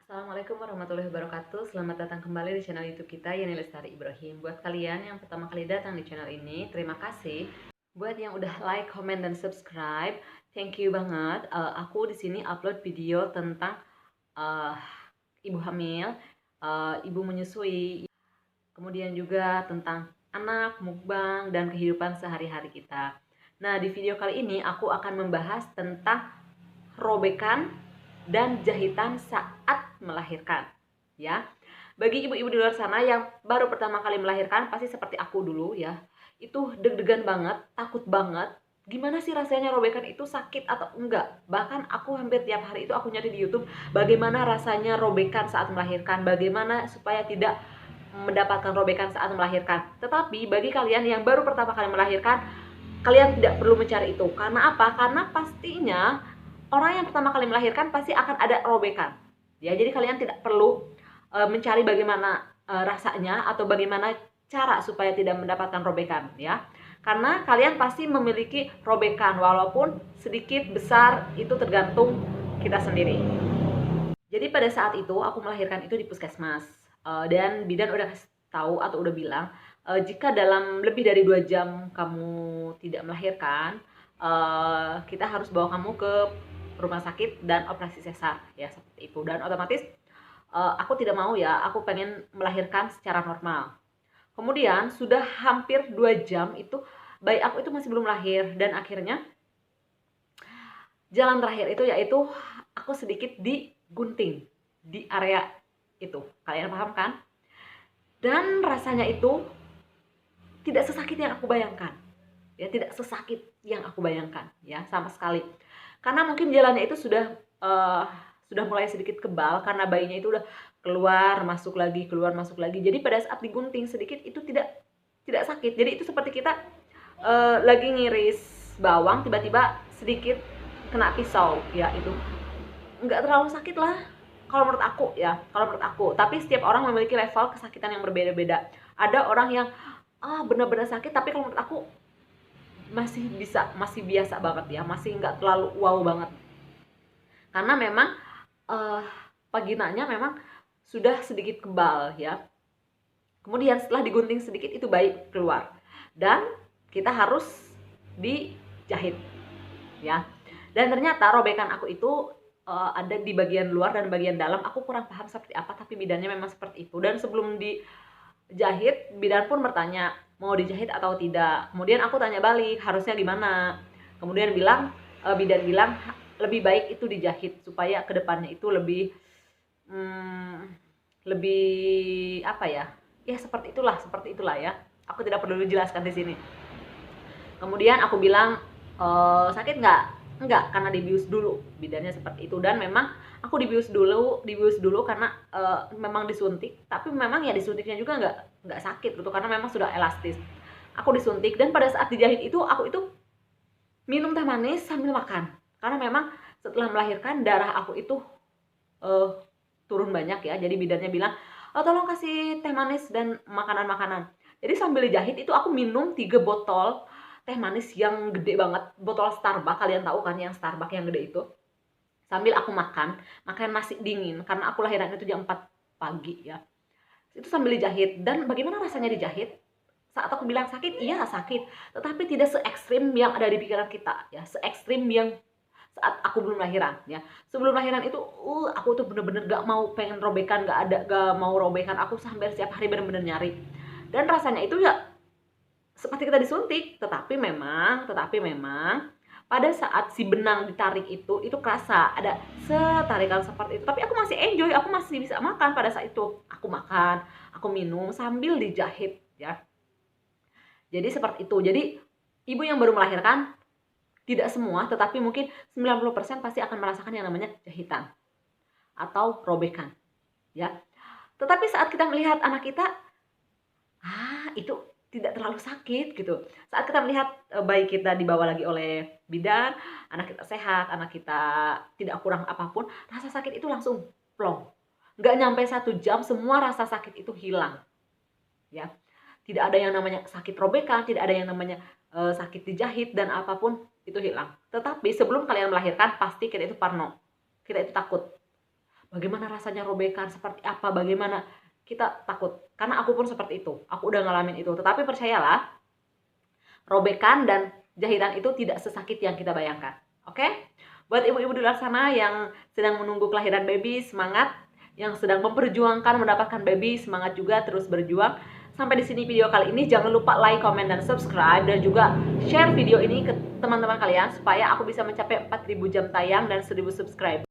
Assalamualaikum warahmatullahi wabarakatuh. Selamat datang kembali di channel YouTube kita, Yani Lestari Ibrahim. Buat kalian yang pertama kali datang di channel ini, terima kasih. Buat yang udah like, comment, dan subscribe, thank you banget. Aku di sini upload video tentang uh, ibu hamil, ibu menyusui, kemudian juga tentang anak, mukbang, dan kehidupan sehari-hari kita. Nah, di video kali ini aku akan membahas tentang robekan dan jahitan saat melahirkan, ya. Bagi ibu-ibu di luar sana yang baru pertama kali melahirkan, pasti seperti aku dulu ya. Itu deg-degan banget, takut banget. Gimana sih rasanya robekan itu, sakit atau enggak? Bahkan aku hampir tiap hari itu aku nyari di YouTube bagaimana rasanya robekan saat melahirkan, bagaimana supaya tidak mendapatkan robekan saat melahirkan. Tetapi bagi kalian yang baru pertama kali melahirkan, kalian tidak perlu mencari itu. Karena apa? Karena pastinya orang yang pertama kali melahirkan pasti akan ada robekan. Ya, jadi kalian tidak perlu mencari bagaimana rasanya atau bagaimana cara supaya tidak mendapatkan robekan, ya. Karena kalian pasti memiliki robekan, walaupun sedikit besar itu tergantung kita sendiri. Jadi pada saat itu aku melahirkan itu di puskesmas, dan bidan udah tahu atau udah bilang, jika dalam lebih dari 2 jam kamu tidak melahirkan, kita harus bawa kamu ke rumah sakit dan operasi sesar, ya seperti itu. Dan otomatis aku tidak mau ya, aku pengen melahirkan secara normal. Kemudian sudah hampir 2 jam itu bayi aku itu masih belum lahir, dan akhirnya jalan terakhir itu yaitu aku sedikit digunting di area itu. Kalian paham kan? Dan rasanya itu tidak sesakit yang aku bayangkan. Ya, tidak sesakit yang aku bayangkan ya, sama sekali. Karena mungkin jalannya itu sudah mulai sedikit kebal karena bayinya itu udah keluar masuk lagi, keluar masuk lagi. Jadi pada saat digunting sedikit itu tidak sakit. Jadi itu seperti kita lagi ngiris bawang, tiba-tiba sedikit kena pisau, ya itu nggak terlalu sakit lah kalau menurut aku, ya kalau menurut aku. Tapi setiap orang memiliki level kesakitan yang berbeda-beda. Ada orang yang benar-benar sakit, tapi kalau menurut aku masih biasa banget ya, masih nggak terlalu wow banget. Karena memang vaginanya memang sudah sedikit kebal ya. Kemudian setelah digunting sedikit itu bayi keluar, dan kita harus dijahit ya. Dan ternyata robekan aku itu ada di bagian luar dan bagian dalam. Aku kurang paham seperti apa, tapi bidannya memang seperti itu. Dan sebelum dijahit, bidan pun bertanya mau dijahit atau tidak. Kemudian aku tanya balik, harusnya gimana? Kemudian bidan bilang lebih baik itu dijahit supaya kedepannya itu lebih lebih apa ya? Ya seperti itulah ya. Aku tidak perlu dijelaskan di sini. Kemudian aku bilang, sakit nggak? Enggak, karena dibius dulu. Bidannya seperti itu. Dan memang aku dibius dulu karena memang disuntik. Tapi memang ya disuntiknya juga nggak sakit gitu, karena memang sudah elastis. Aku disuntik, dan pada saat dijahit itu aku itu minum teh manis sambil makan. Karena memang setelah melahirkan darah aku itu turun banyak ya. Jadi bidannya bilang, tolong kasih teh manis dan makanan-makanan. Jadi sambil dijahit itu aku minum 3 botol teh manis yang gede banget, botol Starbucks, kalian tahu kan yang Starbucks yang gede itu. Sambil aku makan nasi dingin karena aku lahiran itu jam 4 pagi ya. Itu sambil dijahit. Dan bagaimana rasanya dijahit? Saat aku bilang sakit, iya sakit, tetapi tidak se ekstrim yang ada di pikiran kita ya, se ekstrim yang saat aku belum lahiran ya. Sebelum lahiran itu aku tuh bener-bener gak mau pengen robekan, gak mau robekan. Aku sampai setiap hari bener-bener nyari. Dan rasanya itu ya seperti kita disuntik, tetapi memang pada saat si benang ditarik itu kerasa ada setarikan seperti itu. Tapi aku masih enjoy, aku masih bisa makan pada saat itu. Aku makan, aku minum sambil dijahit ya. Jadi seperti itu. Jadi ibu yang baru melahirkan, tidak semua, tetapi mungkin 90% pasti akan merasakan yang namanya jahitan atau robekan ya. Tetapi saat kita melihat anak kita, itu tidak terlalu sakit gitu. Saat kita melihat bayi kita dibawa lagi oleh bidan, anak kita sehat, anak kita tidak kurang apapun, rasa sakit itu langsung plong. Nggak nyampe 1 jam semua rasa sakit itu hilang ya. Tidak ada yang namanya sakit robekan, tidak ada yang namanya sakit dijahit, dan apapun itu hilang. Tetapi sebelum kalian melahirkan pasti kita itu parno, kita itu takut. bagaimana rasanya robekan, seperti apa, bagaimana, kita takut. Karena aku pun seperti itu, aku udah ngalamin itu. Tetapi percayalah, robekan dan jahitan itu tidak sesakit yang kita bayangkan. Oke? Buat ibu-ibu di luar sana yang sedang menunggu kelahiran baby, semangat. Yang sedang memperjuangkan mendapatkan baby, semangat juga, terus berjuang. Sampai di sini video kali ini. Jangan lupa like, comment, dan subscribe, dan juga share video ini ke teman-teman kalian supaya aku bisa mencapai 4.000 jam tayang dan 1.000 subscribe.